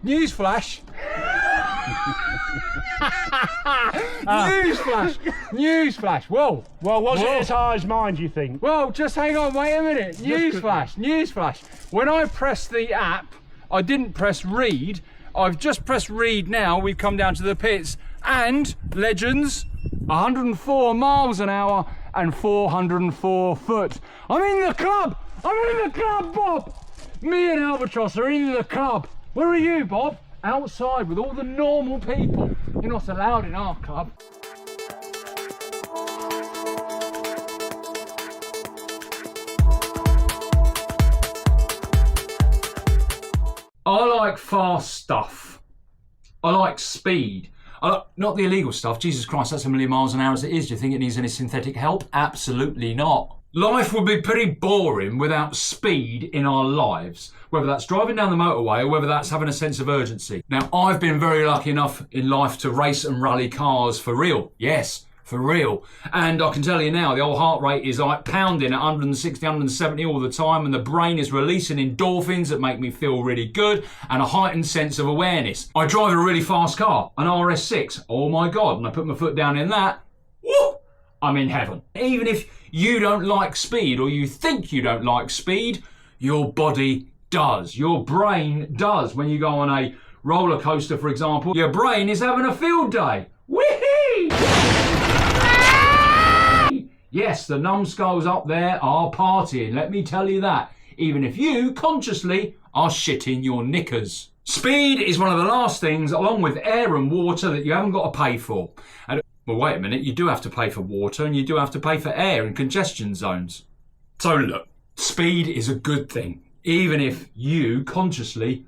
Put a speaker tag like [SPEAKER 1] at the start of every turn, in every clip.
[SPEAKER 1] Newsflash. Newsflash. Newsflash. Whoa.
[SPEAKER 2] Well, was it as high as mine, do you think?
[SPEAKER 1] Well, just hang on, wait a minute. Newsflash. Newsflash. When I pressed the app, I didn't press read. I've just pressed read now. We've come down to the pits and legends, 104 miles an hour and 404 foot. I'm in the club. I'm in the club, Bob. Me and Albatross are in the club. Where are you, Bob? Outside with all the normal people. You're not allowed in our club. I like fast stuff. I like speed. Not the illegal stuff. Jesus Christ, that's a million miles an hour as it is. Do you think it needs any synthetic help? Absolutely not. Life would be pretty boring without speed in our lives, whether that's driving down the motorway or whether that's having a sense of urgency. Now, I've been very lucky enough in life to race and rally cars for real. Yes, for real. And I can tell you now, the old heart rate is like pounding at 160, 170 all the time, and the brain is releasing endorphins that make me feel really good and a heightened sense of awareness. I drive a really fast car, an RS6. Oh my God, and I put my foot down in that, woo, I'm in heaven. Even if you don't like speed or you think you don't like speed, your body does. Your brain does. When you go on a roller coaster, for example, your brain is having a field day. Whee! Yes, the numbskulls up there are partying, let me tell you that, even if you consciously are shitting your knickers. Speed is one of the last things, along with air and water, that you haven't got to pay for. And well, wait a minute, you do have to pay for water and you do have to pay for air in congestion zones. So look, speed is a good thing, even if you consciously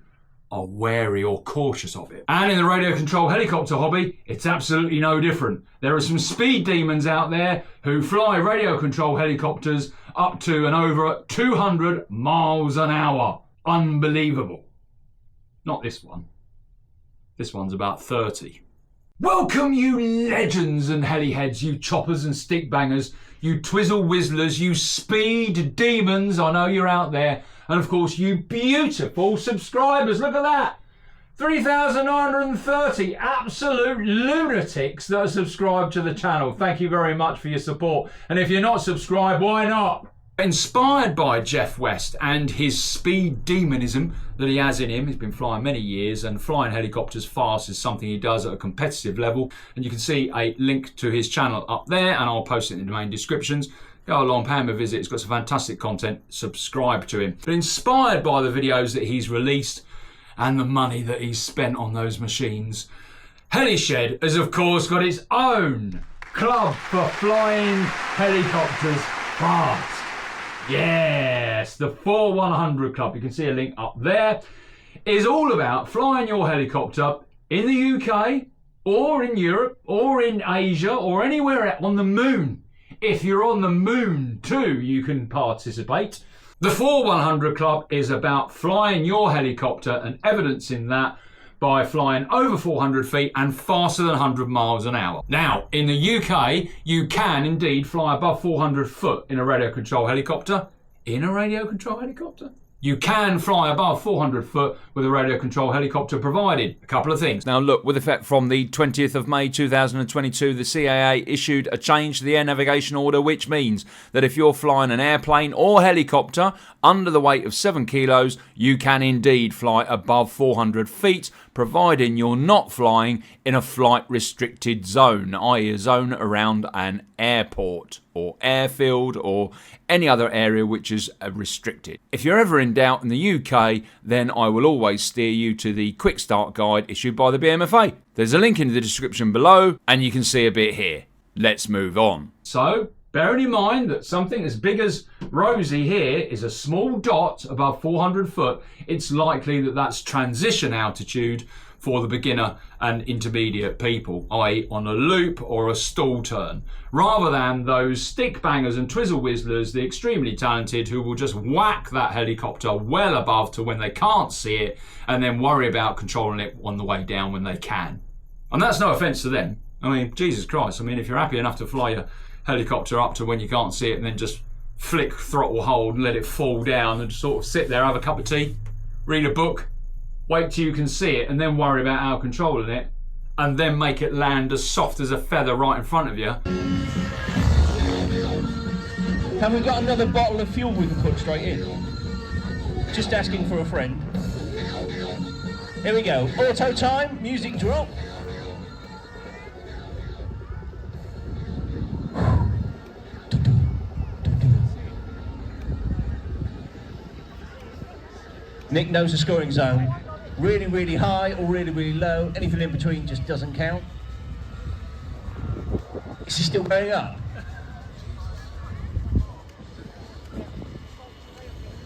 [SPEAKER 1] are wary or cautious of it. And in the radio control helicopter hobby, it's absolutely no different. There are some speed demons out there who fly radio control helicopters up to and over 200 miles an hour. Unbelievable. Not this one. This one's about 30. Welcome, you legends and heliheads, you choppers and stick bangers, you twizzle whizzlers, you speed demons, I know you're out there, and of course you beautiful subscribers. Look at that, 3,930 absolute lunatics that are subscribed to the channel. Thank you very much for your support, and if you're not subscribed, why not? Inspired by Jeff West and his speed demonism that he has in him, he's been flying many years, and flying helicopters fast is something he does at a competitive level, and you can see a link to his channel up there, and I'll post it in the main descriptions. Go along, pay him a visit, he's got some fantastic content, subscribe to him. But inspired by the videos that he's released and the money that he's spent on those machines, Helished has of course got its own club for flying helicopters fast. Yes, the 4100 Club, you can see a link up there, is all about flying your helicopter in the UK or in Europe or in Asia or anywhere on the moon. If you're on the moon too, you can participate. The 4100 Club is about flying your helicopter and evidencing that by flying over 400 feet and faster than 100 miles an hour. Now, in the UK, you can indeed fly above 400 foot in a radio control helicopter. In a radio control helicopter? You can fly above 400 foot with a radio control helicopter, provided a couple of things.
[SPEAKER 3] Now look, with effect from the 20th of May 2022, the CAA issued a change to the air navigation order, which means that if you're flying an airplane or helicopter under the weight of 7 kilos, you can indeed fly above 400 feet, providing you're not flying in a flight restricted zone, i.e. a zone around an airport or airfield or any other area which is restricted. If you're ever in doubt in the UK, then I will always steer you to the quick start guide issued by the BMFA. There's a link in the description below and you can see a bit here. Let's move on.
[SPEAKER 1] So, bearing in mind that something as big as Rosie here is a small dot above 400 foot, it's likely that that's transition altitude for the beginner and intermediate people, i.e. on a loop or a stall turn, rather than those stick bangers and twizzle whizzlers, the extremely talented, who will just whack that helicopter well above to when they can't see it and then worry about controlling it on the way down when they can. And that's no offence to them. I mean, Jesus Christ, I mean, if you're happy enough to fly your helicopter up to when you can't see it and then just flick throttle hold and let it fall down and just sort of sit there, have a cup of tea, read a book, wait till you can see it, and then worry about how controlling it, and then make it land as soft as a feather right in front of you.
[SPEAKER 4] Have we got another bottle of fuel we can put straight in? Just asking for a friend. Here we go. Auto time, music drop. Nick knows the scoring zone. Really, really high or really, really low. Anything in between just doesn't count. Is he still going up?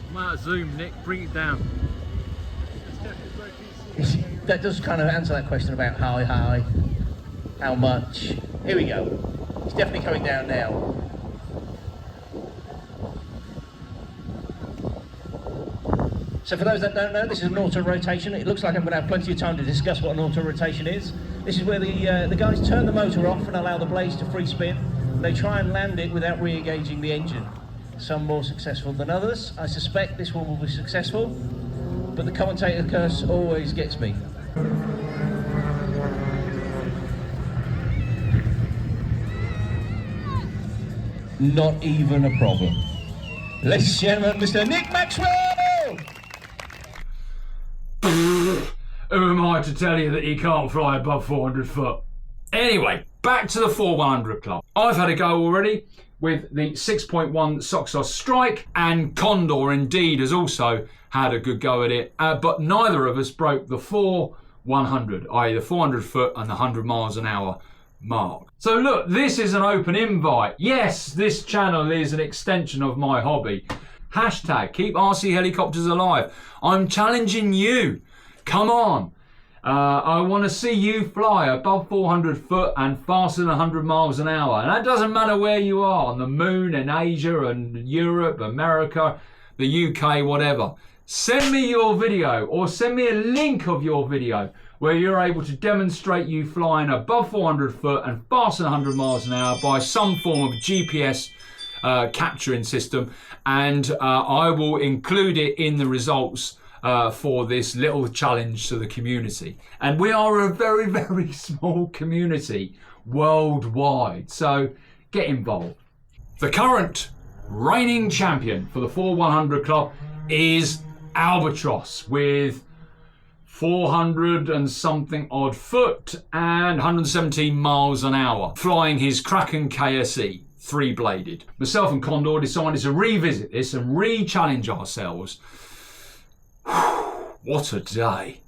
[SPEAKER 1] I'm out of zoom, Nick. Bring it down.
[SPEAKER 4] That does kind of answer that question about how high, how much. Here we go. It's definitely coming down now. So for those that don't know, this is an auto rotation. It looks like I'm going to have plenty of time to discuss what an auto rotation is. This is where the guys turn the motor off and allow the blades to free spin. They try and land it without re-engaging the engine. Some more successful than others. I suspect this one will be successful, but the commentator curse always gets me. Not even a problem. Ladies and gentlemen, Mr. Nick Maxwell!
[SPEAKER 1] Who am I to tell you that he can't fly above 400 foot? Anyway, back to the 4100 Club. I've had a go already with the 6.1 Soxos Strike, and Condor indeed has also had a good go at it, but neither of us broke the 4100, i.e. the 400 foot and the 100 miles an hour mark. So look, this is an open invite. Yes, this channel is an extension of my hobby. Hashtag keep RC helicopters alive. I'm challenging you. Come on. I want to see you fly above 400 foot and faster than 100 miles an hour. And that doesn't matter where you are, on the moon, in Asia and Europe, America, the UK, whatever. Send me your video, or send me a link of your video where you're able to demonstrate you flying above 400 foot and faster than 100 miles an hour by some form of GPS capturing system, and I will include it in the results for this little challenge to the community. And we are a very, very small community worldwide, so get involved. The current reigning champion for the 4100 Club is Albatross, with 400 and something odd foot and 117 miles an hour, flying his Kraken KSE 3-bladed. Myself and Condor decided to revisit this and re-challenge ourselves. What a day.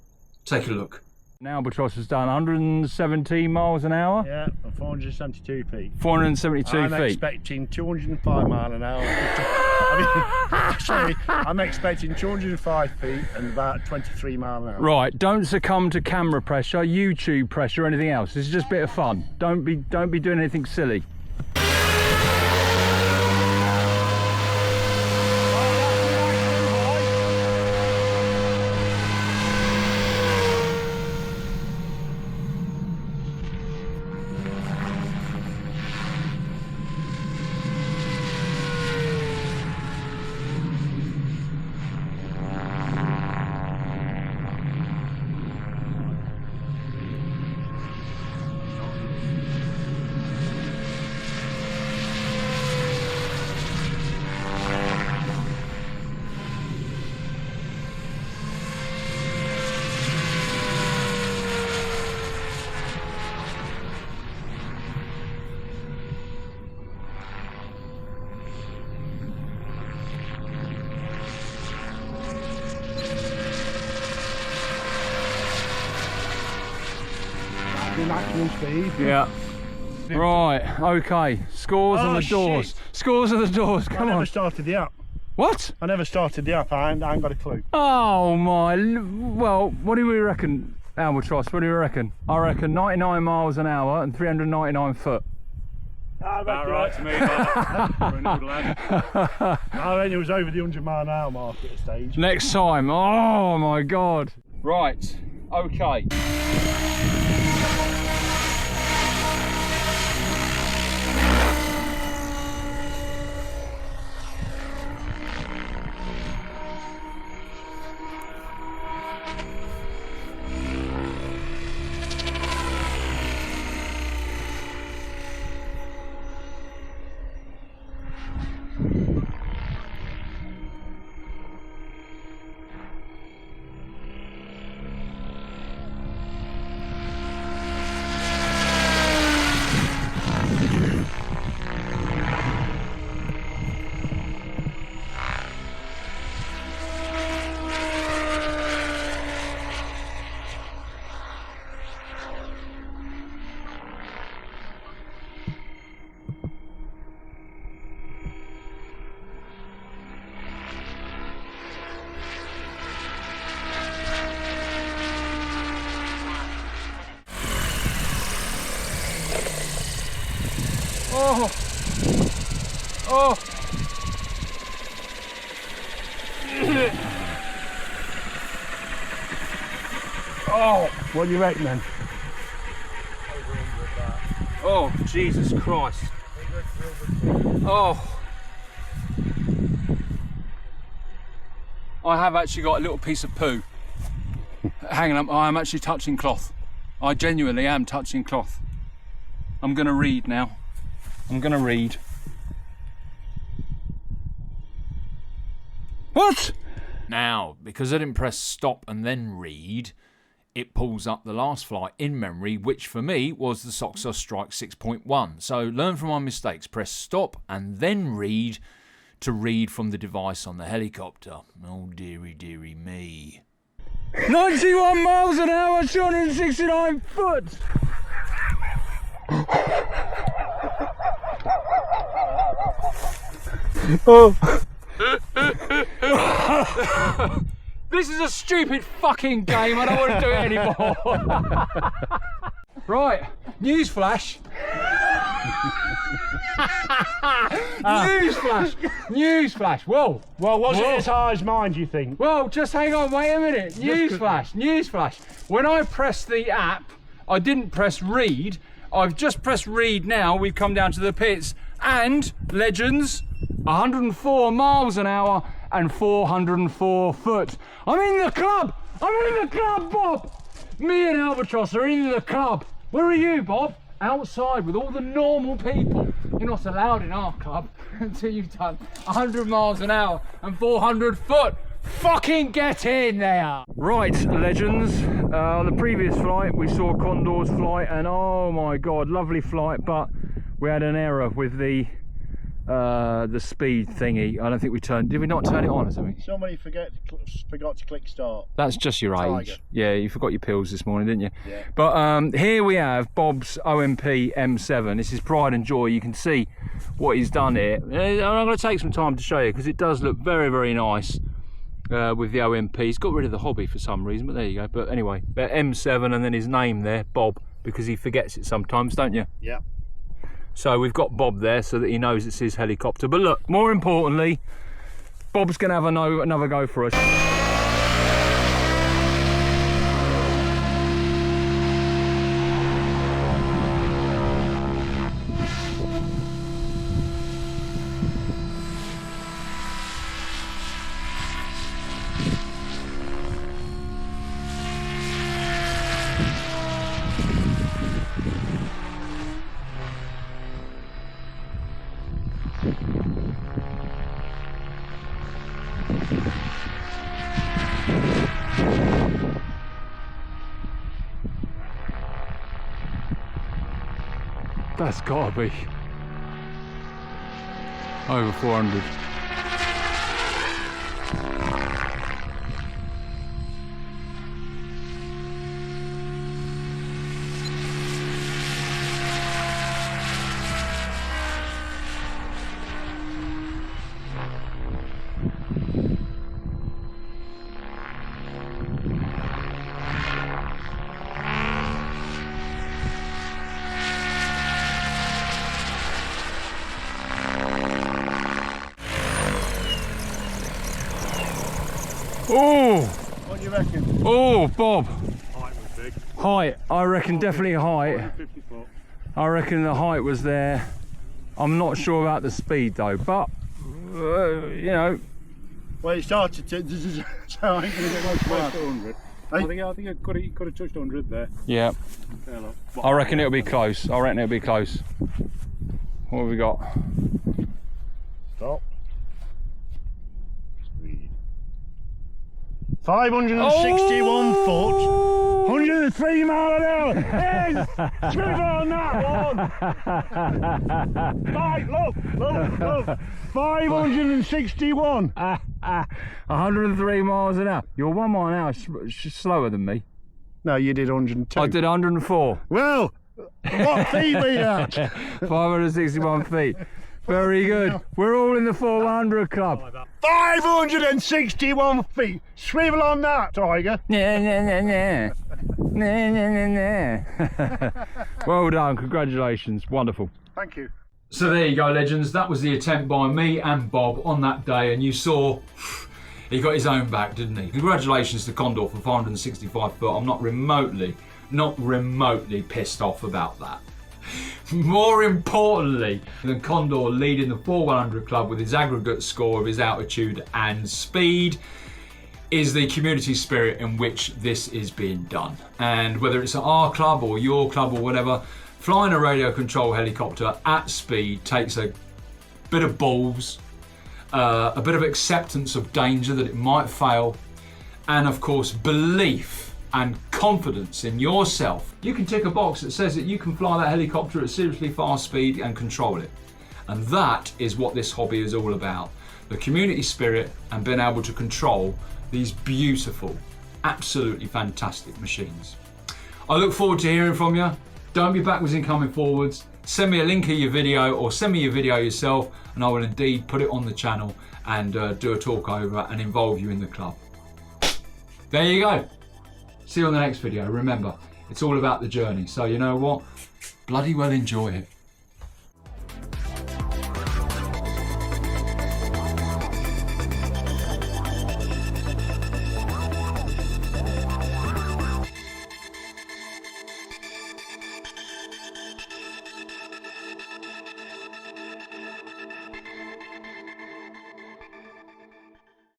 [SPEAKER 1] Take a look.
[SPEAKER 3] Albatross has done 117 miles an hour.
[SPEAKER 2] Yeah, 472 feet.
[SPEAKER 3] 472 feet.
[SPEAKER 2] I'm expecting 205 mile an hour. Sorry, I'm expecting 205 feet and about 23 mile an hour.
[SPEAKER 3] Right, don't succumb to camera pressure, YouTube pressure, or anything else. This is just a bit of fun. Don't be doing anything silly.
[SPEAKER 2] Maximum speed.
[SPEAKER 3] Yeah. Right, okay. Scores on the doors.
[SPEAKER 2] Shit.
[SPEAKER 3] Scores on the doors, come
[SPEAKER 2] I never
[SPEAKER 3] on.
[SPEAKER 2] started the app.
[SPEAKER 3] What?
[SPEAKER 2] I never started the app. I ain't got a clue.
[SPEAKER 3] Oh my, well, what do we reckon, Albatross? What do you reckon? I reckon 99 miles an hour and 399 foot.
[SPEAKER 2] About right to me, I reckon it was over the 100 mile an hour mark at the stage.
[SPEAKER 3] Next time, oh my God. Right, okay.
[SPEAKER 1] Oh! Oh!
[SPEAKER 2] What do you reckon then?
[SPEAKER 1] Oh, Jesus Christ. Oh. I have actually got a little piece of poo hanging up. I am actually touching cloth. I genuinely am touching cloth. I'm going to read now. I'm going to read. What?
[SPEAKER 3] Now, because I didn't press stop and then read, it pulls up the last flight in memory, which for me was the Soxos Strike 6.1. So learn from my mistakes. Press stop and then read to read from the device on the helicopter. Oh, dearie, dearie me.
[SPEAKER 1] 91 miles an hour, 269 foot. Oh. This is a stupid fucking game. I don't want to do it anymore. Right, newsflash. Newsflash. Whoa.
[SPEAKER 2] Well, was it as high as mine, do you think?
[SPEAKER 1] Well, just hang on, wait a minute. Newsflash. When I press the app, I didn't press read. I've just pressed read now. We've come down to the pits. And, legends, 104 miles an hour and 404 foot. I'm in the club, Bob. Me and Albatross are in the club. Where are you, Bob? Outside with all the normal people. You're not allowed in our club until you've done 100 miles an hour and 400 foot. Fucking get in there! Right, legends. On the previous flight, we saw Condor's flight, and oh my god, lovely flight, but we had an error with the speed thingy. I don't think we turned. Did we not turn it on or something?
[SPEAKER 2] Somebody forgot to click start.
[SPEAKER 1] That's just your age.
[SPEAKER 2] Tiger.
[SPEAKER 1] Yeah, you forgot your pills this morning, didn't you?
[SPEAKER 2] Yeah.
[SPEAKER 1] But here we have Bob's OMP M7. This is pride and joy. You can see what he's done here. I'm going to take some time to show you because it does look very, very nice with the OMP. He's got rid of the hobby for some reason, but there you go. But anyway, M7 and then his name there, Bob, because he forgets it sometimes, don't you?
[SPEAKER 2] Yeah.
[SPEAKER 1] So we've got Bob there so that he knows it's his helicopter. But look, more importantly, Bob's going to have another go for us. That's gotta be over 400. Oh!
[SPEAKER 2] What do you reckon?
[SPEAKER 1] Oh, Bob.
[SPEAKER 2] Height was big.
[SPEAKER 1] Height, I reckon definitely height.
[SPEAKER 2] 50 foot.
[SPEAKER 1] I reckon the height was there. I'm not sure about the speed though, but you know.
[SPEAKER 2] Well, it started to, so I ain't going to get much
[SPEAKER 5] Close
[SPEAKER 2] further.
[SPEAKER 5] to 100. I think it could have touched 100 there.
[SPEAKER 1] Yeah.
[SPEAKER 5] Hello.
[SPEAKER 1] I reckon it'll be close. I reckon it'll be close. What have we got?
[SPEAKER 2] Stop. 561 foot, 103 mile an hour. Yes! Trigger on that one! Right, look! 561.
[SPEAKER 1] 103 miles an hour. You're 1 mile an hour slower than me.
[SPEAKER 2] No, you did 102.
[SPEAKER 1] I did 104.
[SPEAKER 2] Well, what feet were you at?
[SPEAKER 1] 561 feet. Very good. We're all in the 400 club.
[SPEAKER 2] 561 feet. Swivel on that, Tiger.
[SPEAKER 1] Well done. Congratulations. Wonderful.
[SPEAKER 2] Thank you.
[SPEAKER 1] So there you go, legends. That was the attempt by me and Bob on that day, and you saw he got his own back, didn't he? Congratulations to Condor for 565 foot. I'm not remotely pissed off about that. More importantly than Condor leading the 4100 club with his aggregate score of his altitude and speed is the community spirit in which this is being done. And whether it's at our club or your club or whatever, flying a radio control helicopter at speed takes a bit of balls, a bit of acceptance of danger that it might fail, and of course belief and confidence in yourself. You can tick a box that says that you can fly that helicopter at seriously fast speed and control it. And that is what this hobby is all about. The community spirit and being able to control these beautiful, absolutely fantastic machines. I look forward to hearing from you. Don't be backwards in coming forwards. Send me a link of your video or send me your video yourself and I will indeed put it on the channel and do a talk over and involve you in the club. There you go. See you on the next video. Remember, it's all about the journey. So you know what? Bloody well enjoy it.